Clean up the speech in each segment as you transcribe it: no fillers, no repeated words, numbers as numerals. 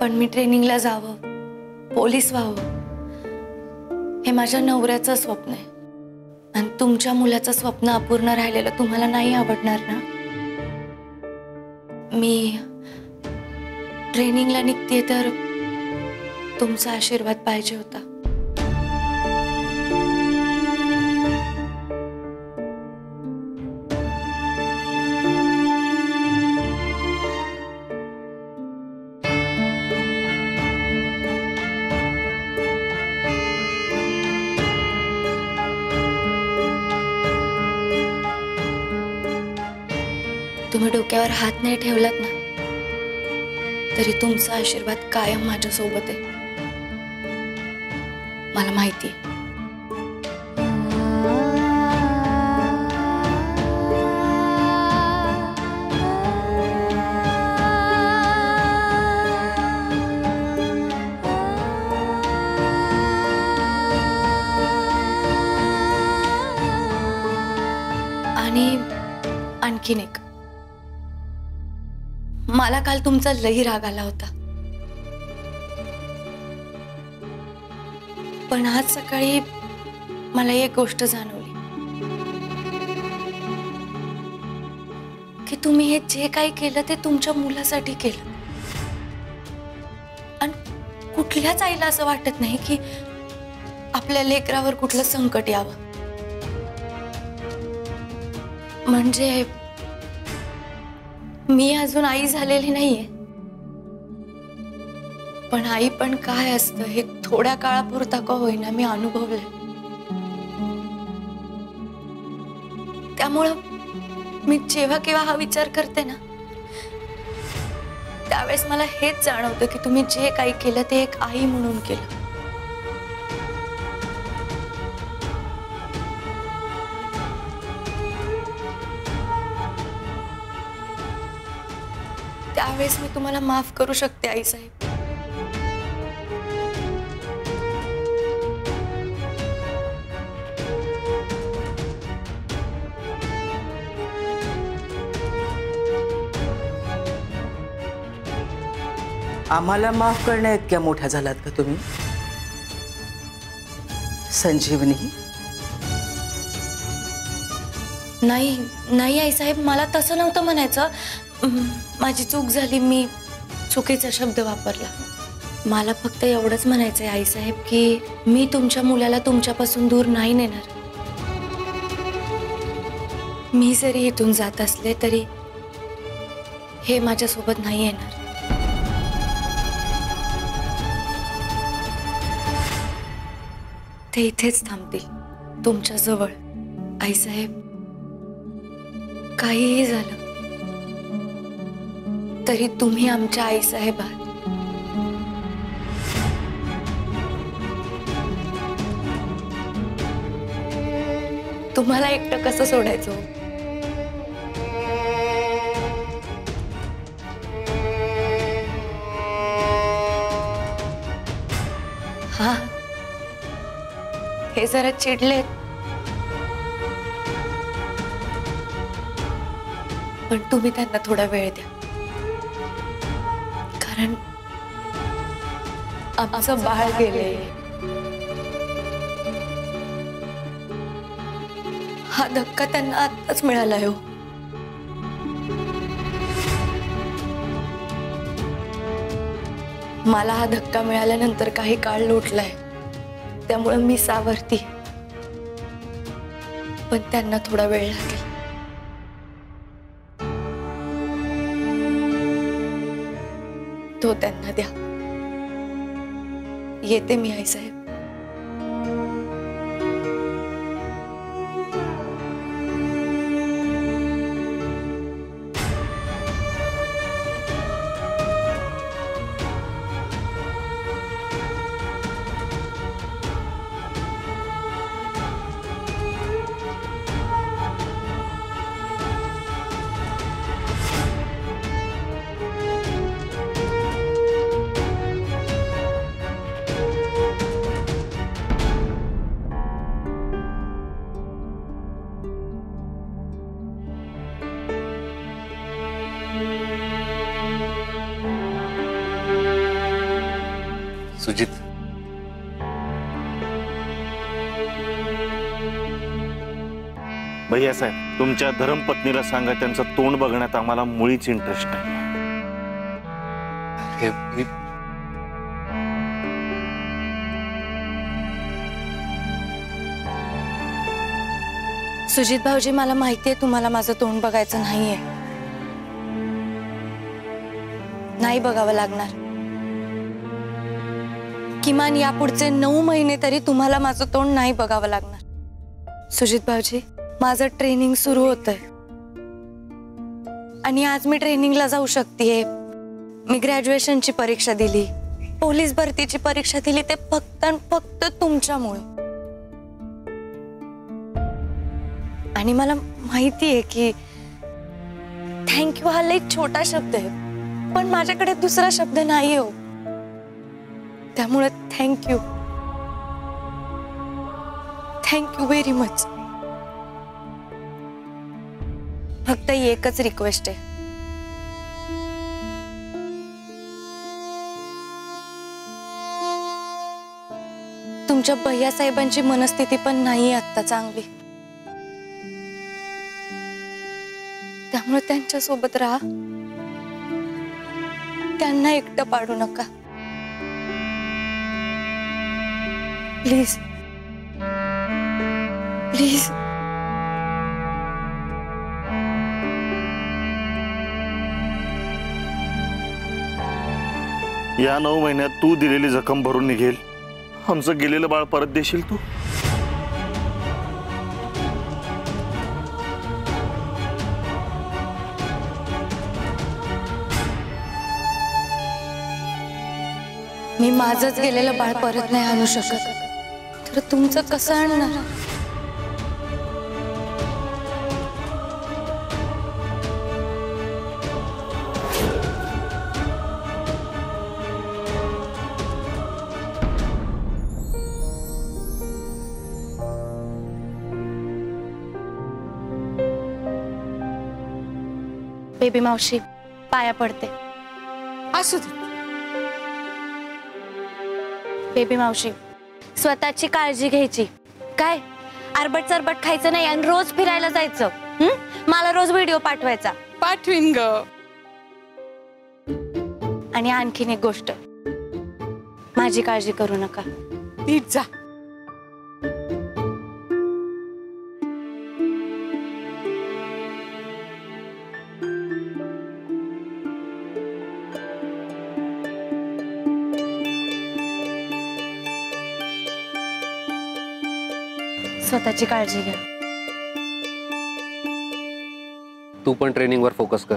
पण मी ट्रेनिंगला जावं, पोलीस व्हावं हे माझ्या नवऱ्याचं स्वप्न आहे. आणि तुमच्या मुलाचं स्वप्न अपूर्ण राहिलेलं तुम्हाला नाही आवडणार ना? मी ट्रेनिंगला निघते तर तुमचा आशीर्वाद पाहिजे होता. तुम्ही डोक्यावर हात नाही ठेवलात ना तरी तुमचा आशीर्वाद कायम माझ्या सोबत आहे. मला माहिती आहे. आणि आणखीन एक, मला काल तुमचा लई राग आला होता, पण आज सकाळी मला एक गोष्ट जाणवली की तुम्ही हे जे काही केलं ते तुमच्या मुलासाठी केलं. आणि कुठल्याच आईला असं वाटत नाही की आपल्या लेकरावर कुठलं संकट यावं. म्हणजे मी अजून आई झालेली नाहीये, पण आई पण काय असतं हे थोड्या काळापुरता का होईना मी अनुभवलंय. त्यामुळं मी जेव्हा केव्हा हा विचार करते ना त्यावेळेस मला हेच जाणवतं की तुम्ही जे काही केलं ते एक आई म्हणून केलं. त्यावेळेस मी तुम्हाला माफ करू शकते आई साहेब. आम्हाला माफ करण्या इतक्या मोठ्या झालात का तुम्ही संजीवनी? नाही नाही आई साहेब, मला तसं नव्हतं म्हणायचं. माझी चूक झाली, मी चुकीचा शब्द वापरला. मला फक्त एवढंच म्हणायचंय आई साहेब की मी तुमच्या मुलाला तुमच्यापासून दूर नाही नेणार. मी जरी इथून जात असले तरी हे माझ्यासोबत नाही येणार. ते इथेच थांबतील तुमच्या जवळ. आई साहेब, काहीही झालं तरी तुम्ही आमच्या आई साहेब आहात. तुम्हाला एकटं कसं सोडायचं? हा, हे जरा चिडलेत, पण तुम्ही त्यांना थोडा वेळ द्या, कारण आमचं बाळ गेले. हा धक्का त्यांना आत्ताच मिळाला हो. मला हा धक्का मिळाल्यानंतर काही काळ लोटलाय, त्यामुळे मी सावरती, पण त्यांना थोडा वेळ लागेल. तो त्यांना द्या. येते मी आई साहेब. सुजित, भैया साहेब, तुमच्या धर्मपत्नीला सांगा त्यांचं तोंड बघण्यात आम्हाला मुळीच इंटरेस्ट नाही. हे मी सुजित भाऊजी, मला माहितीये तुम्हाला माझं तोंड बघायचं नाहीये. नाही बघावं लागणार. किमान यापुढचे 9 महिने तरी तुम्हाला माझं तोंड नाही बघावं लागणार. सुजित भाऊजी, माझं ट्रेनिंग सुरू होतंय आणि आज मी ट्रेनिंगला जाऊ शकतेय. मी ग्रॅज्युएशनची परीक्षा दिली, पोलीस भरतीची परीक्षा दिली, ते फक्त आणि फक्त तुमच्यामुळे. आणि मला माहिती आहे की थँक्यू हा लई छोटा शब्द आहे, पण माझ्याकडे दुसरा शब्द नाही हो. त्यामुळे थँक्यू, थँक्यू व्हेरी मच. फक्त एकच रिक्वेस्ट आहे, तुमच्या भैया साहेबांची मनस्थिती पण नाही आता चांगली. त्यामुळे त्यांच्या सोबत राहा, त्यांना एकटं पाडू नका प्लीज, प्लीज. या 9 महिन्यात तू दिलेली जखम भरून निघेल, आमचं गेलेलं बाळ परत देशील तू? मी माझंच गेलेलं बाळ परत नाही आणू शकत, तर तुमचं कसं आणणार? बेबी मावशी, पाया पडते. असू दे. बेबी मावशी, स्वतःची काळजी घ्यायची. काय आरबट चरबट खायचं नाही आणि रोज फिरायला जायचं. मला रोज व्हिडिओ पाठवायचा. पाठवीन ग. आणि आणखीन एक गोष्ट, माझी काळजी करू नका. नीट जा. स्वतःची काळजी घ्या. तू पण ट्रेनिंगवर फोकस कर.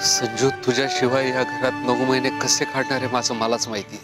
संजू, तुझ्याशिवाय या घरात 9 महिने कसे काढणार आहे माझं मलाच माहिती.